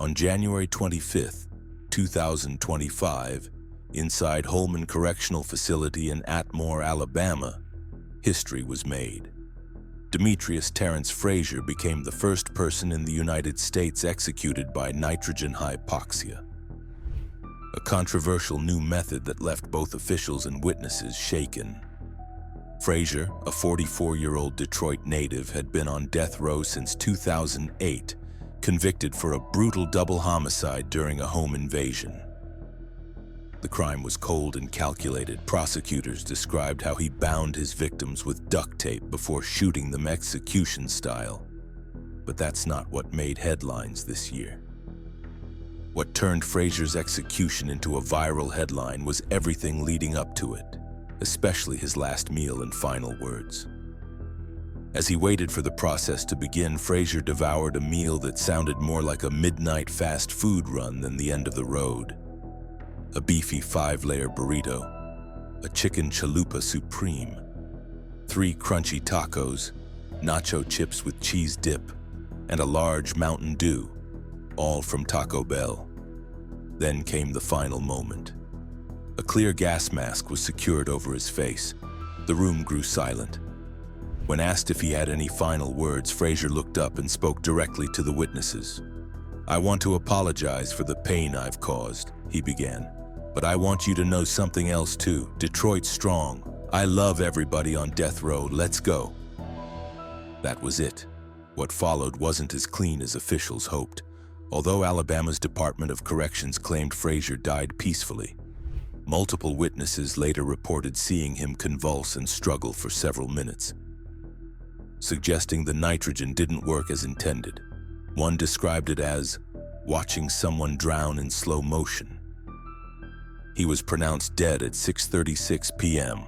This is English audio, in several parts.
On January 25, 2025, inside Holman Correctional Facility in Atmore, Alabama, history was made. Demetrius Terrence Frazier became the first person in the United States executed by nitrogen hypoxia, a controversial new method that left both officials and witnesses shaken. Frazier, a 44-year-old Detroit native, had been on death row since 2008, convicted for a brutal double homicide during a home invasion. The crime was cold and calculated. Prosecutors described how he bound his victims with duct tape before shooting them execution style. But that's not what made headlines this year. What turned Frazier's execution into a viral headline was everything leading up to it, especially his last meal and final words. As he waited for the process to begin, Frazier devoured a meal that sounded more like a midnight fast food run than the end of the road. A beefy 5-layer burrito, a chicken chalupa supreme, 3 crunchy tacos, nacho chips with cheese dip, and a large Mountain Dew, all from Taco Bell. Then came the final moment. A clear gas mask was secured over his face. The room grew silent. When asked if he had any final words, Frazier looked up and spoke directly to the witnesses. "I want to apologize for the pain I've caused," he began. "But I want you to know something else too. Detroit's strong. I love everybody on death row. Let's go." That was it. What followed wasn't as clean as officials hoped. Although Alabama's Department of Corrections claimed Frazier died peacefully, multiple witnesses later reported seeing him convulse and struggle for several minutes, suggesting the nitrogen didn't work as intended. One described it as watching someone drown in slow motion. He was pronounced dead at 6:36 p.m.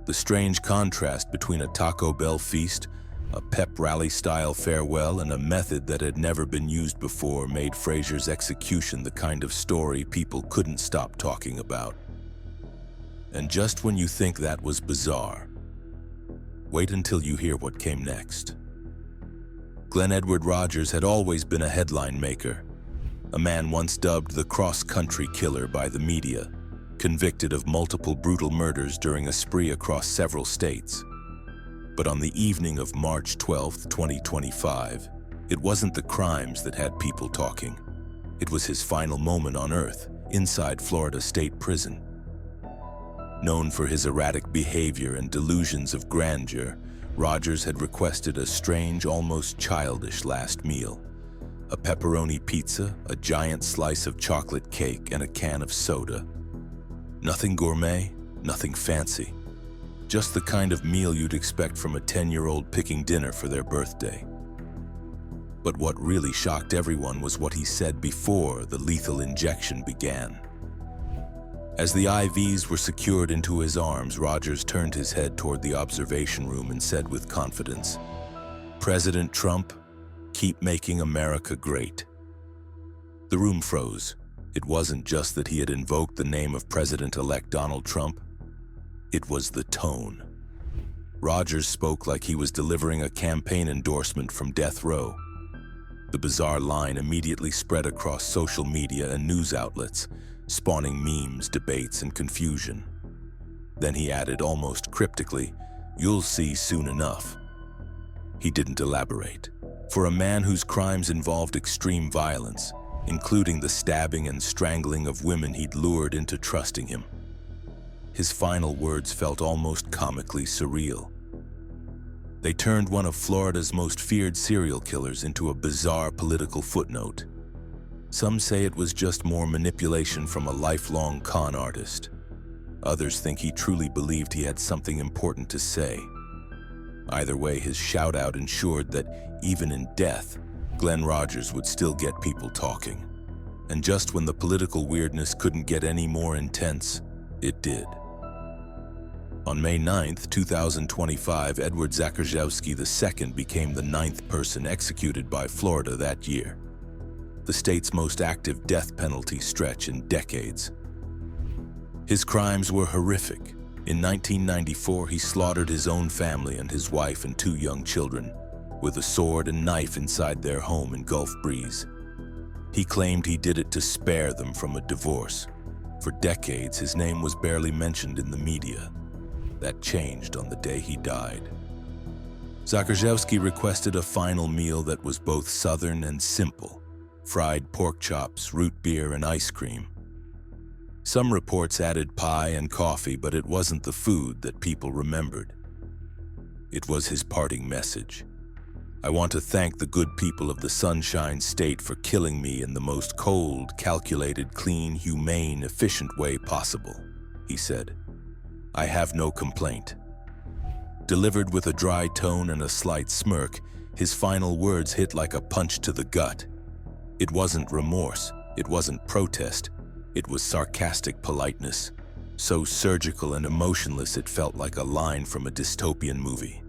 The strange contrast between a Taco Bell feast, a pep rally-style farewell, and a method that had never been used before made Frazier's execution the kind of story people couldn't stop talking about. And just when you think that was bizarre, wait until you hear what came next. Glenn Edward Rogers had always been a headline maker, a man once dubbed the cross-country killer by the media, convicted of multiple brutal murders during a spree across several states. But on the evening of March 12, 2025, it wasn't the crimes that had people talking. It was his final moment on Earth, inside Florida State Prison. Known for his erratic behavior and delusions of grandeur, Rogers had requested a strange, almost childish last meal. A pepperoni pizza, a giant slice of chocolate cake, and a can of soda. Nothing gourmet, nothing fancy. Just the kind of meal you'd expect from a 10-year-old picking dinner for their birthday. But what really shocked everyone was what he said before the lethal injection began. As the IVs were secured into his arms, Rogers turned his head toward the observation room and said with confidence, "President Trump, keep making America great." The room froze. It wasn't just that he had invoked the name of President-elect Donald Trump. It was the tone. Rogers spoke like he was delivering a campaign endorsement from death row. The bizarre line immediately spread across social media and news outlets, spawning memes, debates, and confusion. Then he added almost cryptically, "You'll see soon enough." He didn't elaborate. For a man whose crimes involved extreme violence, including the stabbing and strangling of women he'd lured into trusting him, his final words felt almost comically surreal. They turned one of Florida's most feared serial killers into a bizarre political footnote. Some say it was just more manipulation from a lifelong con artist. Others think he truly believed he had something important to say. Either way, his shout-out ensured that, even in death, Glenn Rogers would still get people talking. And just when the political weirdness couldn't get any more intense, it did. On May 9, 2025, Edward Zacharzewski II became the 9th person executed by Florida that year, the state's most active death penalty stretch in decades. His crimes were horrific. In 1994, he slaughtered his own family and his wife and 2 young children with a sword and knife inside their home in Gulf Breeze. He claimed he did it to spare them from a divorce. For decades, his name was barely mentioned in the media. That changed on the day he died. Zakarzewski requested a final meal that was both Southern and simple: fried pork chops, root beer, and ice cream. Some reports added pie and coffee, but it wasn't the food that people remembered. It was his parting message. "I want to thank the good people of the Sunshine State for killing me in the most cold, calculated, clean, humane, efficient way possible," he said. "I have no complaint." Delivered with a dry tone and a slight smirk, his final words hit like a punch to the gut. It wasn't remorse, it wasn't protest, it was sarcastic politeness, so surgical and emotionless it felt like a line from a dystopian movie.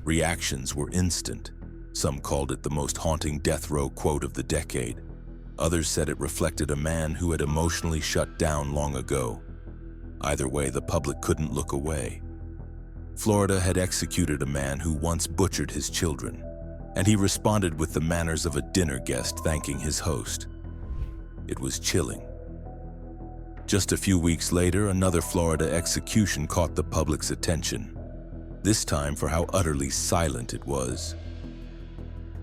Reactions were instant. Some called it the most haunting death row quote of the decade. Others said it reflected a man who had emotionally shut down long ago. Either way, the public couldn't look away. Florida had executed a man who once butchered his children, and he responded with the manners of a dinner guest thanking his host. It was chilling. Just a few weeks later, another Florida execution caught the public's attention, this time for how utterly silent it was.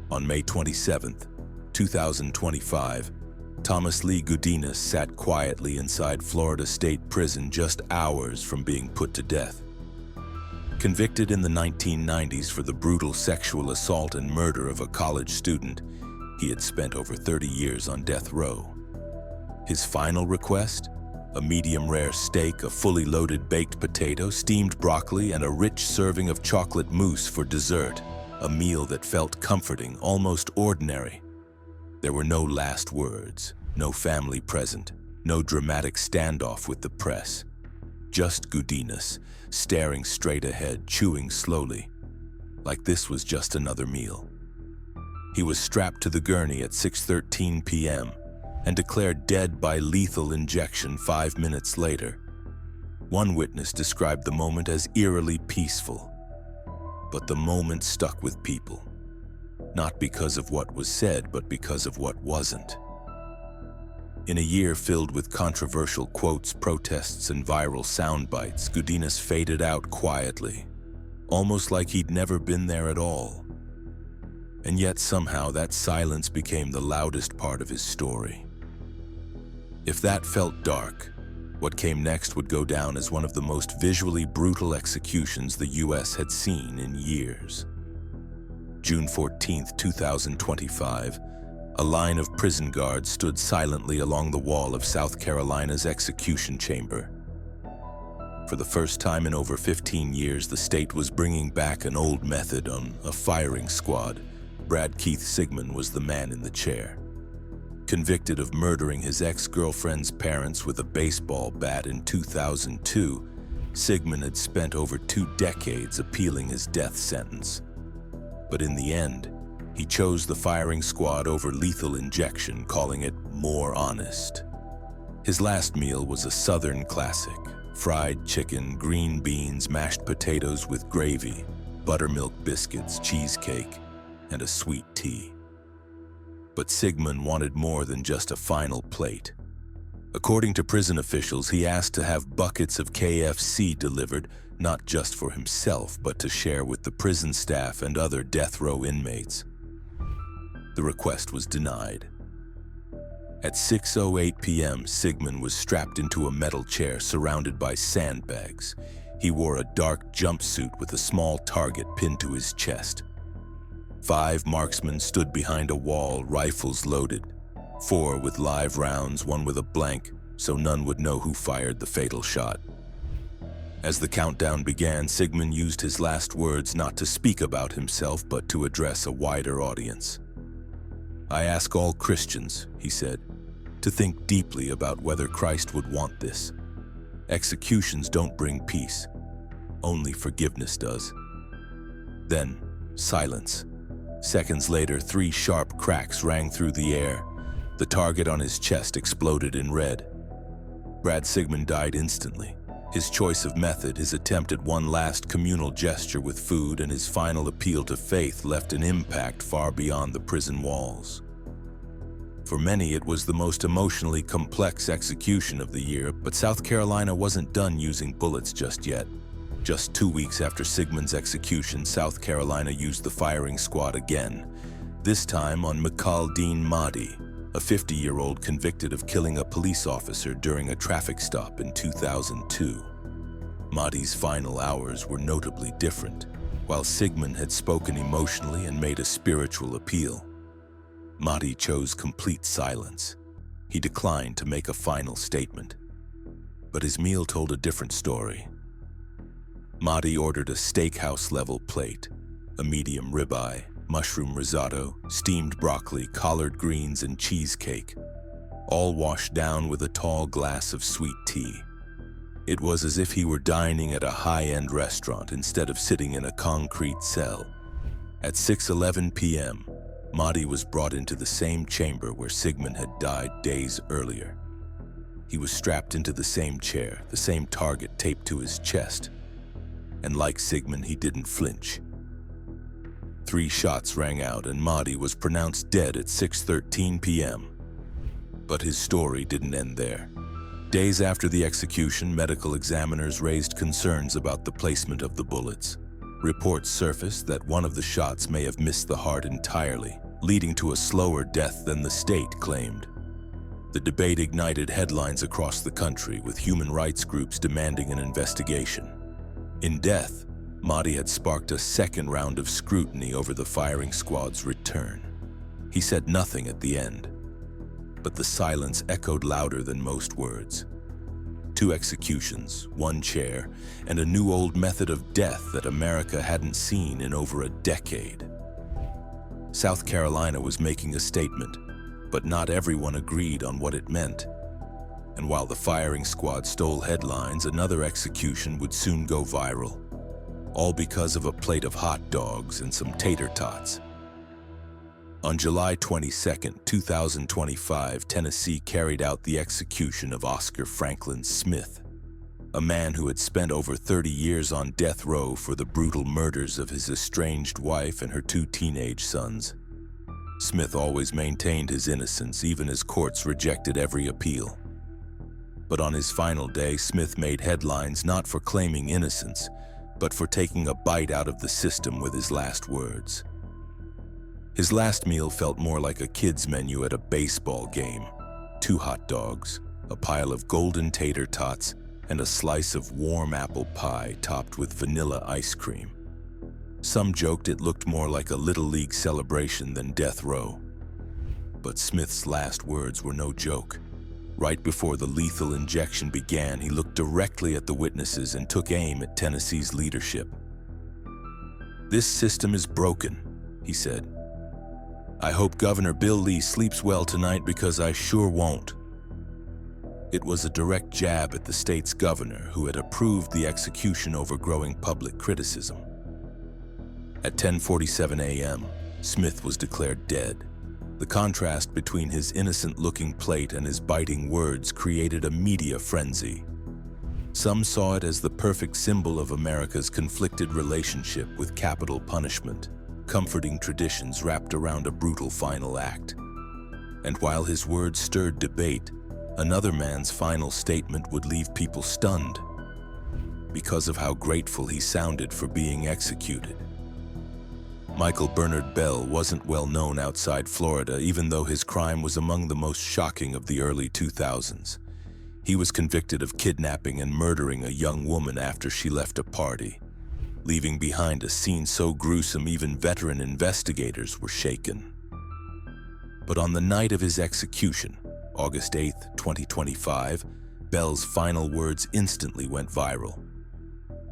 On May 27, 2025, Thomas Lee Gudinas sat quietly inside Florida State Prison just hours from being put to death. Convicted in the 1990s for the brutal sexual assault and murder of a college student, he had spent over 30 years on death row. His final request? A medium-rare steak, a fully loaded baked potato, steamed broccoli, and a rich serving of chocolate mousse for dessert, a meal that felt comforting, almost ordinary. There were no last words, no family present, no dramatic standoff with the press. Just Gudinas, staring straight ahead, chewing slowly, like this was just another meal. He was strapped to the gurney at 6:13 p.m., and declared dead by lethal injection 5 minutes later. One witness described the moment as eerily peaceful. But the moment stuck with people, not because of what was said, but because of what wasn't. In a year filled with controversial quotes, protests, and viral sound bites, Gudinas faded out quietly, almost like he'd never been there at all. And yet somehow that silence became the loudest part of his story. If that felt dark, what came next would go down as one of the most visually brutal executions the U.S. had seen in years. June 14, 2025, a line of prison guards stood silently along the wall of South Carolina's execution chamber. For the first time in over 15 years, the state was bringing back an old method on a firing squad. Brad Keith Sigmund was the man in the chair. Convicted of murdering his ex-girlfriend's parents with a baseball bat in 2002, Sigmund had spent over 2 decades appealing his death sentence. But in the end, he chose the firing squad over lethal injection, calling it more honest. His last meal was a Southern classic: fried chicken, green beans, mashed potatoes with gravy, buttermilk biscuits, cheesecake, and a sweet tea. But Sigmund wanted more than just a final plate. According to prison officials, he asked to have buckets of KFC delivered, not just for himself, but to share with the prison staff and other death row inmates. The request was denied. At 6:08 p.m., Sigmund was strapped into a metal chair surrounded by sandbags. He wore a dark jumpsuit with a small target pinned to his chest. 5 marksmen stood behind a wall, rifles loaded. 4 with live rounds, 1 with a blank, so none would know who fired the fatal shot. As the countdown began, Sigmund used his last words not to speak about himself, but to address a wider audience. "I ask all Christians," he said, "to think deeply about whether Christ would want this. Executions don't bring peace. Only forgiveness does." Then, silence. Seconds later, 3 sharp cracks rang through the air. The target on his chest exploded in red. Brad Sigmund died instantly. His choice of method, his attempt at one last communal gesture with food, and his final appeal to faith left an impact far beyond the prison walls. For many, it was the most emotionally complex execution of the year, but South Carolina wasn't done using bullets just yet. Just 2 weeks after Sigmund's execution, South Carolina used the firing squad again, this time on Dean Mahdi, a 50-year-old convicted of killing a police officer during a traffic stop in 2002. Mahdi's final hours were notably different. While Sigmund had spoken emotionally and made a spiritual appeal, Mahdi chose complete silence. He declined to make a final statement. But his meal told a different story. Mahdi ordered a steakhouse-level plate, a medium ribeye, mushroom risotto, steamed broccoli, collard greens, and cheesecake, all washed down with a tall glass of sweet tea. It was as if he were dining at a high-end restaurant instead of sitting in a concrete cell. At 6:11 p.m., Mahdi was brought into the same chamber where Sigmund had died days earlier. He was strapped into the same chair, the same target taped to his chest. And like Sigmund, he didn't flinch. 3 shots rang out and Mahdi was pronounced dead at 6:13 p.m. But his story didn't end there. Days after the execution, medical examiners raised concerns about the placement of the bullets. Reports surfaced that one of the shots may have missed the heart entirely, leading to a slower death than the state claimed. The debate ignited headlines across the country, with human rights groups demanding an investigation. In death, Mahdi had sparked a second round of scrutiny over the firing squad's return. He said nothing at the end, but the silence echoed louder than most words. 2 executions, 1 chair, and a new old method of death that America hadn't seen in over a decade. South Carolina was making a statement, but not everyone agreed on what it meant. And while the firing squad stole headlines, another execution would soon go viral, all because of a plate of hot dogs and some tater tots. On July 22, 2025, Tennessee carried out the execution of Oscar Franklin Smith, a man who had spent over 30 years on death row for the brutal murders of his estranged wife and her 2 teenage sons. Smith always maintained his innocence, even as courts rejected every appeal. But on his final day, Smith made headlines not for claiming innocence, but for taking a bite out of the system with his last words. His last meal felt more like a kid's menu at a baseball game. 2 hot dogs, a pile of golden tater tots, and a slice of warm apple pie topped with vanilla ice cream. Some joked it looked more like a Little League celebration than death row. But Smith's last words were no joke. Right before the lethal injection began, he looked directly at the witnesses and took aim at Tennessee's leadership. "This system is broken," he said. "I hope Governor Bill Lee sleeps well tonight, because I sure won't." It was a direct jab at the state's governor, who had approved the execution over growing public criticism. At 10:47 a.m., Smith was declared dead. The contrast between his innocent-looking plate and his biting words created a media frenzy. Some saw it as the perfect symbol of America's conflicted relationship with capital punishment, comforting traditions wrapped around a brutal final act. And while his words stirred debate, another man's final statement would leave people stunned because of how grateful he sounded for being executed. Michael Bernard Bell wasn't well known outside Florida, even though his crime was among the most shocking of the early 2000s. He was convicted of kidnapping and murdering a young woman after she left a party, leaving behind a scene so gruesome even veteran investigators were shaken. But on the night of his execution, August 8, 2025, Bell's final words instantly went viral.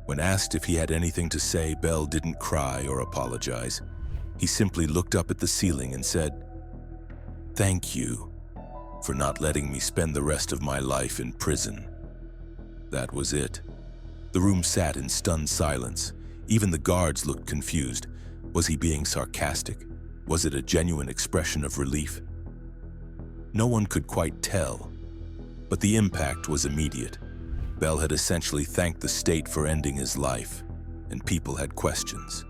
When asked if he had anything to say, Bell didn't cry or apologize. He simply looked up at the ceiling and said, "Thank you for not letting me spend the rest of my life in prison." That was it. The room sat in stunned silence. Even the guards looked confused. Was he being sarcastic? Was it a genuine expression of relief? No one could quite tell, but the impact was immediate. Bell had essentially thanked the state for ending his life, and people had questions.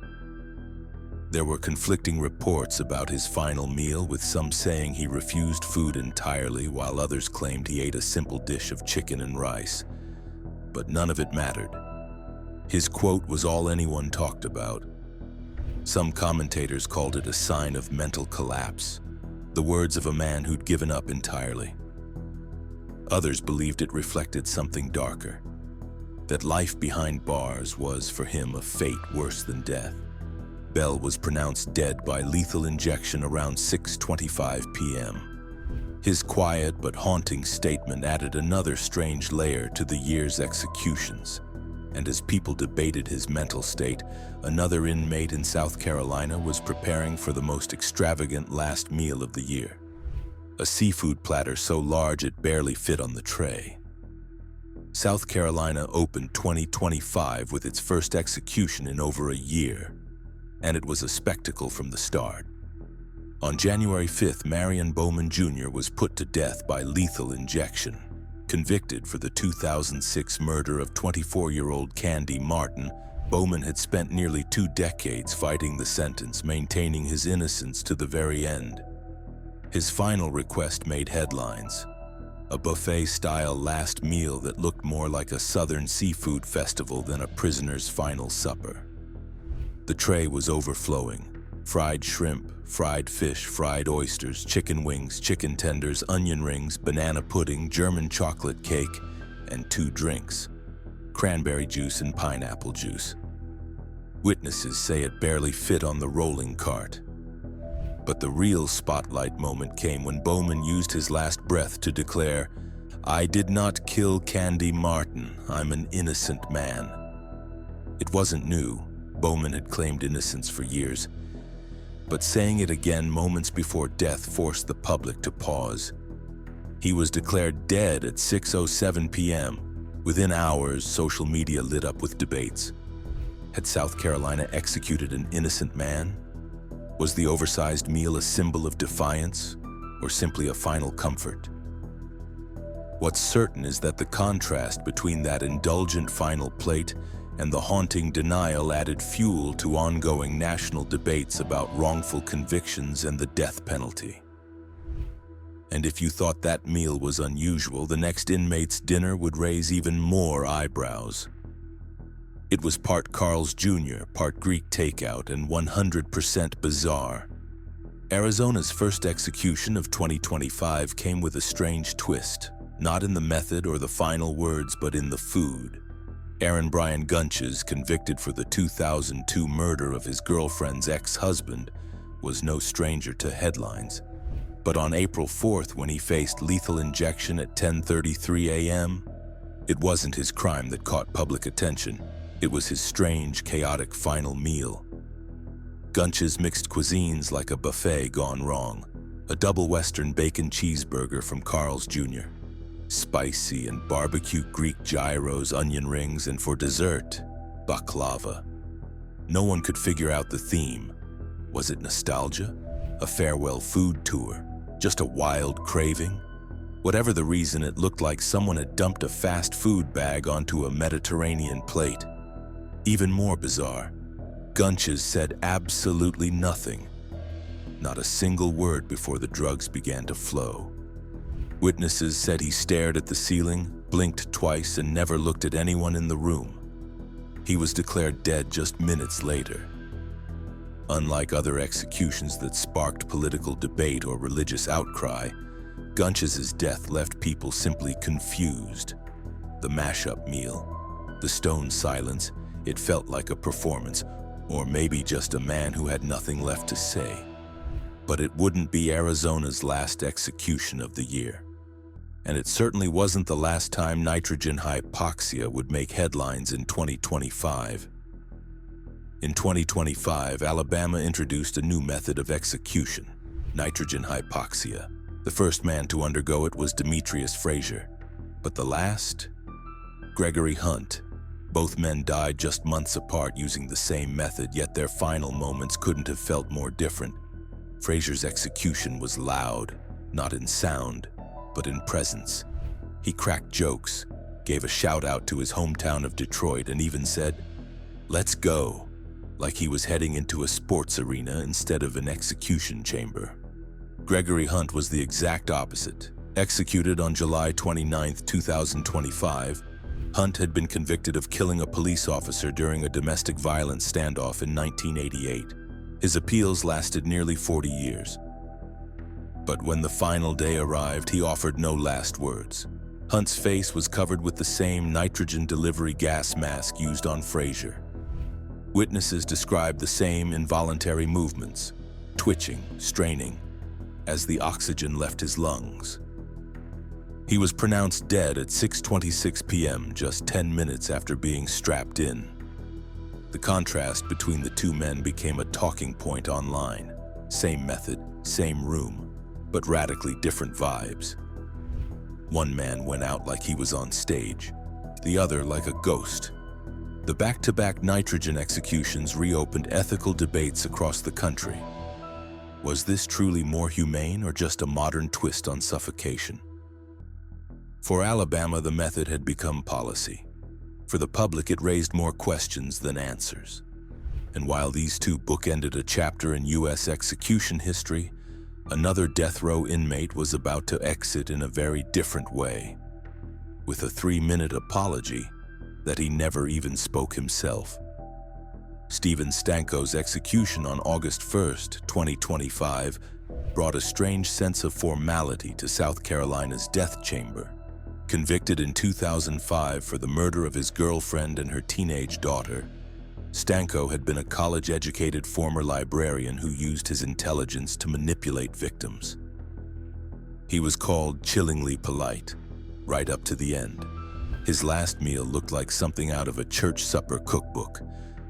There were conflicting reports about his final meal, with some saying he refused food entirely, while others claimed he ate a simple dish of chicken and rice. But none of it mattered. His quote was all anyone talked about. Some commentators called it a sign of mental collapse, the words of a man who'd given up entirely. Others believed it reflected something darker, that life behind bars was, for him, a fate worse than death. Bell was pronounced dead by lethal injection around 6:25 p.m. His quiet but haunting statement added another strange layer to the year's executions. And as people debated his mental state, another inmate in South Carolina was preparing for the most extravagant last meal of the year. A seafood platter so large it barely fit on the tray. South Carolina opened 2025 with its first execution in over a year, and it was a spectacle from the start. On January 5th, Marion Bowman Jr. was put to death by lethal injection. Convicted for the 2006 murder of 24-year-old Candy Martin, Bowman had spent nearly 2 decades fighting the sentence, maintaining his innocence to the very end. His final request made headlines: a buffet-style last meal that looked more like a southern seafood festival than a prisoner's final supper. The tray was overflowing: fried shrimp, fried fish, fried oysters, chicken wings, chicken tenders, onion rings, banana pudding, German chocolate cake, and 2 drinks: cranberry juice and pineapple juice. Witnesses say it barely fit on the rolling cart. But the real spotlight moment came when Bowman used his last breath to declare, "I did not kill Candy Martin. I'm an innocent man." It wasn't new. Bowman had claimed innocence for years. But saying it again moments before death forced the public to pause. He was declared dead at 6:07 p.m. Within hours, social media lit up with debates. Had South Carolina executed an innocent man? Was the oversized meal a symbol of defiance, or simply a final comfort? What's certain is that the contrast between that indulgent final plate and the haunting denial added fuel to ongoing national debates about wrongful convictions and the death penalty. And if you thought that meal was unusual, the next inmate's dinner would raise even more eyebrows. It was part Carl's Jr., part Greek takeout, and 100% bizarre. Arizona's first execution of 2025 came with a strange twist, not in the method or the final words, but in the food. Aaron Brian Gunches, convicted for the 2002 murder of his girlfriend's ex-husband, was no stranger to headlines. But on April 4th, when he faced lethal injection at 10:33 a.m., it wasn't his crime that caught public attention. It was his strange, chaotic final meal. Gunches mixed cuisines like a buffet gone wrong. A double Western bacon cheeseburger from Carl's Jr., spicy and barbecue Greek gyros, onion rings, and for dessert, baklava. No one could figure out the theme. Was it nostalgia? A farewell food tour? Just a wild craving? Whatever the reason, it looked like someone had dumped a fast food bag onto a Mediterranean plate. Even more bizarre, Gunches said absolutely nothing. Not a single word before the drugs began to flow. Witnesses said he stared at the ceiling, blinked twice, and never looked at anyone in the room. He was declared dead just minutes later. Unlike other executions that sparked political debate or religious outcry, Gunches' death left people simply confused. The mashup meal, the stone silence, it felt like a performance, or maybe just a man who had nothing left to say. But it wouldn't be Arizona's last execution of the year. And it certainly wasn't the last time nitrogen hypoxia would make headlines in 2025. In 2025, Alabama introduced a new method of execution, nitrogen hypoxia. The first man to undergo it was Demetrius Frazier. But the last? Gregory Hunt. Both men died just months apart using the same method, yet their final moments couldn't have felt more different. Frazier's execution was loud, not in sound, but in presence. He cracked jokes, gave a shout out to his hometown of Detroit, and even said, "Let's go," like he was heading into a sports arena instead of an execution chamber. Gregory Hunt was the exact opposite. Executed on July 29, 2025, Hunt had been convicted of killing a police officer during a domestic violence standoff in 1988. His appeals lasted nearly 40 years. But when the final day arrived, he offered no last words. Hunt's face was covered with the same nitrogen delivery gas mask used on Frazier. Witnesses described the same involuntary movements, twitching, straining, as the oxygen left his lungs. He was pronounced dead at 6:26 p.m., just 10 minutes after being strapped in. The contrast between the two men became a talking point online. Same method, same room, but radically different vibes. One man went out like he was on stage, the other like a ghost. The back-to-back nitrogen executions reopened ethical debates across the country. Was this truly more humane or just a modern twist on suffocation? For Alabama, the method had become policy. For the public, it raised more questions than answers. And while these two bookended a chapter in U.S. execution history, another death row inmate was about to exit in a very different way, with a 3-minute apology that he never even spoke himself. Stephen Stanko's execution on August 1st, 2025, brought a strange sense of formality to South Carolina's death chamber. Convicted in 2005 for the murder of his girlfriend and her teenage daughter, Stanko had been a college-educated former librarian who used his intelligence to manipulate victims. He was called chillingly polite, right up to the end. His last meal looked like something out of a church supper cookbook: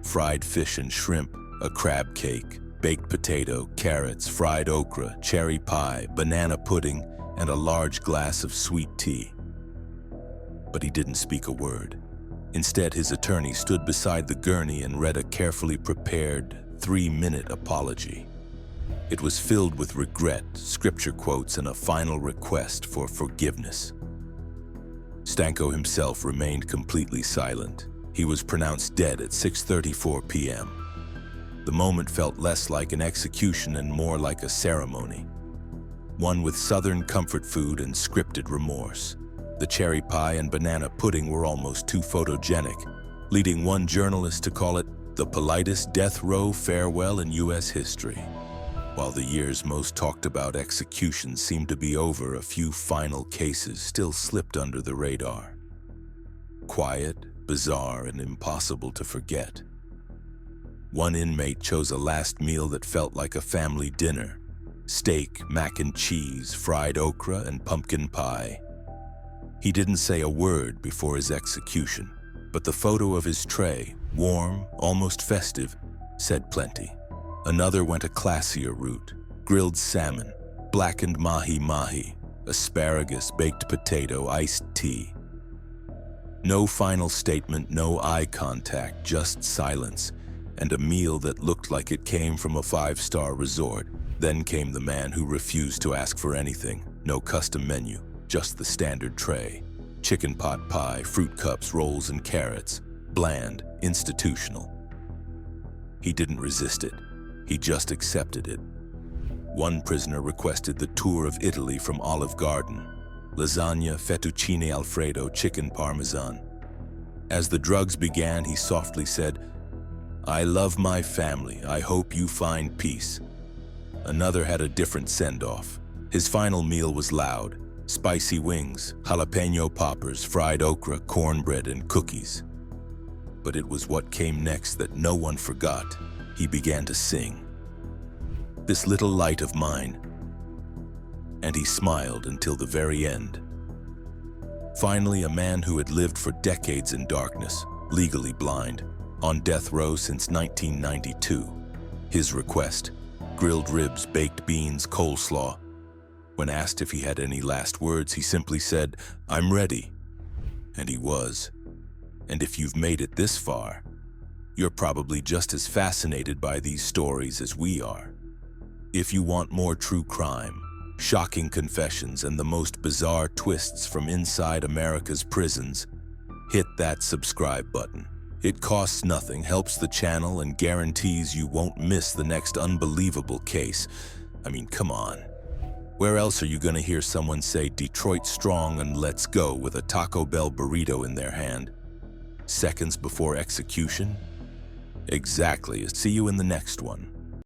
fried fish and shrimp, a crab cake, baked potato, carrots, fried okra, cherry pie, banana pudding, and a large glass of sweet tea. But he didn't speak a word. Instead, his attorney stood beside the gurney and read a carefully prepared 3-minute apology. It was filled with regret, scripture quotes, and a final request for forgiveness. Stanko himself remained completely silent. He was pronounced dead at 6:34 p.m. The moment felt less like an execution and more like a ceremony, one with Southern comfort food and scripted remorse. The cherry pie and banana pudding were almost too photogenic, leading one journalist to call it the politest death row farewell in U.S. history. While the years most talked about executions seemed to be over, a few final cases still slipped under the radar. Quiet, bizarre, and impossible to forget. One inmate chose a last meal that felt like a family dinner: steak, mac and cheese, fried okra, and pumpkin pie. He didn't say a word before his execution, but the photo of his tray, warm, almost festive, said plenty. Another went a classier route: grilled salmon, blackened mahi-mahi, asparagus, baked potato, iced tea. No final statement, no eye contact, just silence, and a meal that looked like it came from a 5-star resort. Then came the man who refused to ask for anything. No custom menu, just the standard tray: chicken pot pie, fruit cups, rolls, and carrots. Bland, institutional. He didn't resist it. He just accepted it. One prisoner requested the tour of Italy from Olive Garden: lasagna, fettuccine alfredo, chicken parmesan. As the drugs began, he softly said, "I love my family. I hope you find peace." Another had a different send-off. His final meal was loud: spicy wings, jalapeno poppers, fried okra, cornbread, and cookies. But it was what came next that no one forgot. He began to sing, "This little light of mine." And he smiled until the very end. Finally, a man who had lived for decades in darkness, legally blind, on death row since 1992. His request: grilled ribs, baked beans, coleslaw. When asked if he had any last words, he simply said, "I'm ready." And he was. And if you've made it this far, you're probably just as fascinated by these stories as we are. If you want more true crime, shocking confessions, and the most bizarre twists from inside America's prisons, hit that subscribe button. It costs nothing, helps the channel, and guarantees you won't miss the next unbelievable case. I mean, come on. Where else are you gonna hear someone say Detroit strong and let's go with a Taco Bell burrito in their hand? Seconds before execution? Exactly. See you in the next one.